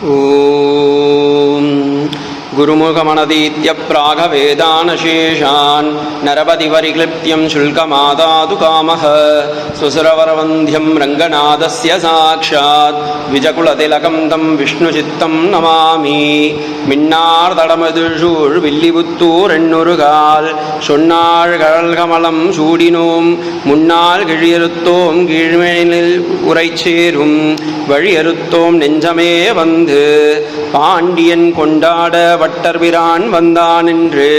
ஓம் குருமுகமனதீத்ய பிராகவேதானசேஷான் நரபதிவரிக்லிப்த்யம் சுல்கமாதாது காமஹ சுசுரவரவந்தியம் ரங்கநாதஸ்ய சாக்ஷாத் விஜகுலதிலகம் தம் விஷ்ணுசித்தம் நமாமி. மின்னார் தடமதுழூழ் வில்லிபுத்தூர் எண்ணுருகால் சொன்னாள் கடல்கமலம் சூடினோம் முன்னாள் கிழியறுத்தோம் கீழ்மேனில் உரைச்சேரும் வழியறுத்தோம் நெஞ்சமே வந்து பாண்டியன் கொண்டாட வட்டர்பிரான் வந்தான் என்று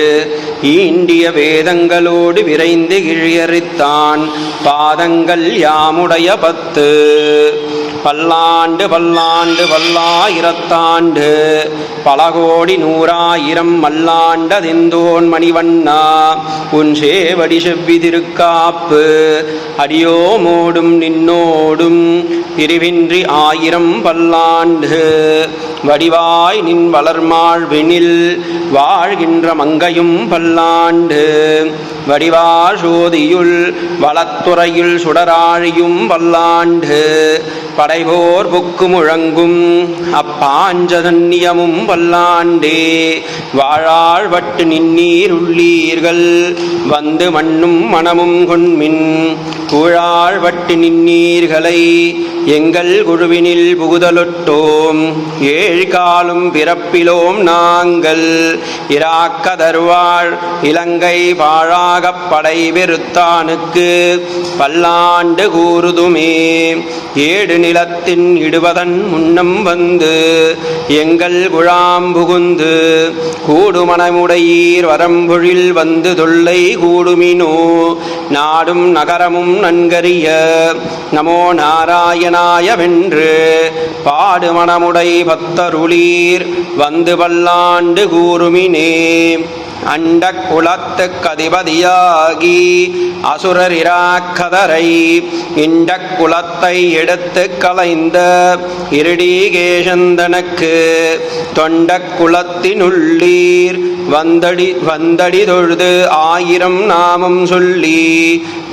ஈண்டிய வேதங்களோடு விரைந்து கிழியறித்தான் பாதங்கள் யாமுடைய 10 பல்லாண்டு பல்லாண்டு பல்லாயிரத்தாண்டு பலகோடி 100,000 மல்லாண்டதெந்தோன் மணிவண்ணா உன் சேவடி செவ்வி திருக்காப்பு அடியோமோடும் நின்னோடும் பிரிவின்றி 1000 பல்லாண்டு வடிவாய் நின் வளர்மாழ்வினில் வாழ்கின்ற மங்கையும் பல்லாண்டு வடிவார் சோதியுள் வளத்துறையுள் சுடராழியும் பல்லாண்டு படைபோர் புக்கு முழங்கும் அப்பாஞ்சதன்னியமும் பல்லாண்டே வாழாள் வட்டு நின்னீர் உள்ளீர்கள் வந்து மண்ணும் மனமும் கொண்மின் கூழாள் வட்டு நின்னீர்களை எங்கள் குழுவினில் புகுதலொட்டோம் 7 காலும் பிறப்பிலோம் நாங்கள் இராக்கதர்வாள் இலங்கை பாழாகப் படை வெறுத்தானுக்கு பல்லாண்டு கூறுதுமே. 7 நிலத்தின் இடுவதன் முன்னம் வந்து எங்கள் குழாம் புகுந்து கூடுமனமுடையீர் வரம்பொழில் வந்து தொல்லை கூடுமினோ நாடும் நகரமும் நன்கறிய நமோ நாராயணாய வென்று பாடுமனமுடை பத்தருளீர் வந்து பல்லாண்டு கூறுமினே. அண்ட குலத்துக்கு அதிபதியாகி அசுரர் இராக்கதரை இண்ட குலத்தை எடுத்து கலைந்த இருடிகேசந்தனுக்கு தொண்ட குலத்தினுள்ளீர் வந்தடி தொழுது 1000 நாமம் சொல்லி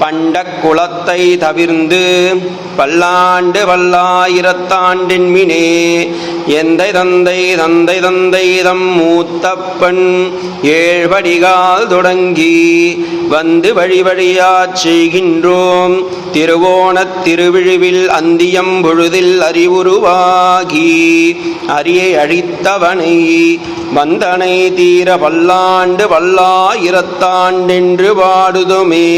பண்ட குலத்தை தவிர்ந்து பல்லாண்டு பல்லாயிரத்தாண்டின் மினே எந்தை தந்தை தந்தை தந்தை தம் மூத்தப்பன் 7 படிகால் தொடங்கி வந்து வழி வழியாச் செய்கின்றோம் திருவோணத் திருவிழுவில் அந்தியம் பொழுதில் அறிவுருவாகி அரியை அழித்தவனை வந்தனை தீர பல்லாண்டு பல்லாயிரத்தாண்டென்று பாடுதுமே.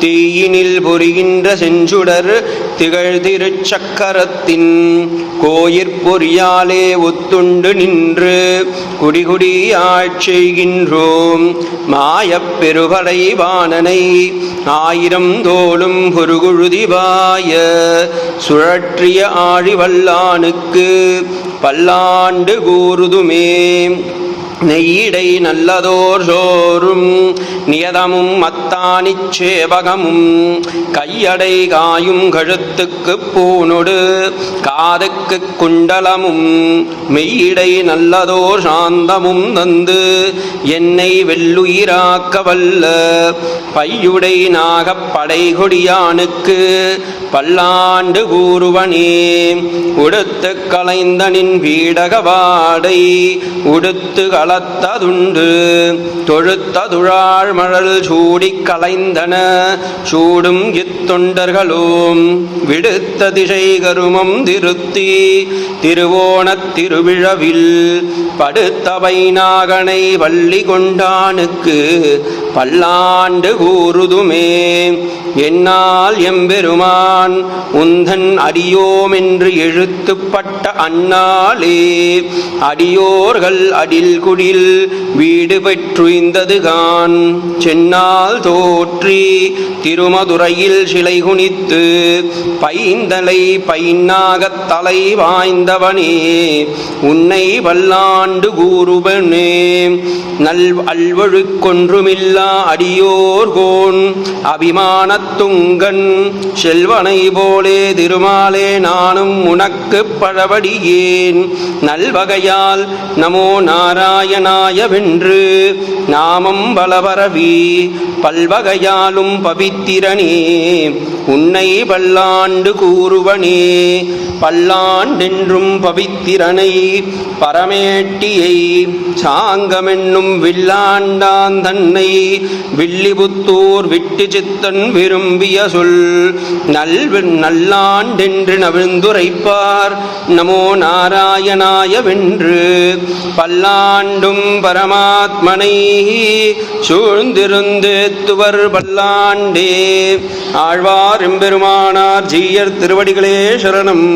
தீயினில் பொரிகின்ற செஞ்சுடர் திகழ் திருச்சக்கரத்தின் கோயிற்பொறியாலே ஒத்துண்டு நின்று குடிகுடியாட்ச் செய்கின்றோம் மாயப் பெருபடை வாணனை 1000 தோளும் பொருகுழுதிவாய சுழற்றிய ஆழிவல்லானுக்கு பல்லாண்டு கூறுதுமே. நெய்யிடை நல்லதோர் சோறும் நியதமும் மத்தானிச் சேவகமும் கையடை காயும் கழுத்துக்கு பூனொடு காதுக்கு குண்டலமும் மெய்யிடை நல்லதோர் சாந்தமும் தந்து என்னை வெள்ளுயிராக்க வல்ல பையுடை நாகப்படை கொடியானுக்கு பல்லாண்டு கூறுவனே. உடுத்து கலைந்தனின் வீடகவாடை உடுத்து கலத்ததுண்டு தொழுத்ததுழாள் மழல் சூடி கலைந்தன சூடும் இத்தொண்டர்களும் விடுத்த திசை கருமம் திருத்தி திருவோணத் திருவிழவில் படுத்தவை நாகனை வள்ளி கொண்டானுக்கு பல்லாண்டு கூறுதுமே. என்னால் எம்பெருமான் உந்தன் அடியோம் என்று எழுத்துப்பட்ட அந்நாளே அடியோர்கள் அடில் குடில் வீடு பெற்றுய்ந்ததுகான் சென்னால் தோற்றி திருமதுரையில் சிலை குனித்து பைந்தலை பைன்னாகத் தலை வாய்ந்தவனே உன்னை வல்லான் பல்லாண்டு கூறுவனே. நல் அல்வழுக்கொன்றுமில்லா அடியோர்கோன் அபிமானத்துங்கன் செல்வனை போலே திருமாலே நானும் உனக்கு பழவடியேன். நல்வகையால் நமோ நாராயணாய வென்று நாமம் பலபரவி பல்வகையாலும் பவித்திரனே உன்னை பல்லாண்டு கூறுவனே. பல்லாண்டென்றும் பவித்திரனை பரமேட்டியை சாங்கமென்னும் வில்லாண்டான் தன்னை வில்லிபுத்தூர் விட்டு சித்தன் விரும்பிய சொல் நல்லாண்டென்று நவிழ்ந்துரைப்பார் நமோ நாராயணாய வென்று. பல்லாண்டும் பரமாத்மனை சூழ்ந்திருந்து துவர் பல்லாண்டே. ஆழ்வார் எம்பெருமானார் ஜீயர் திருவடிகளே சரணம்.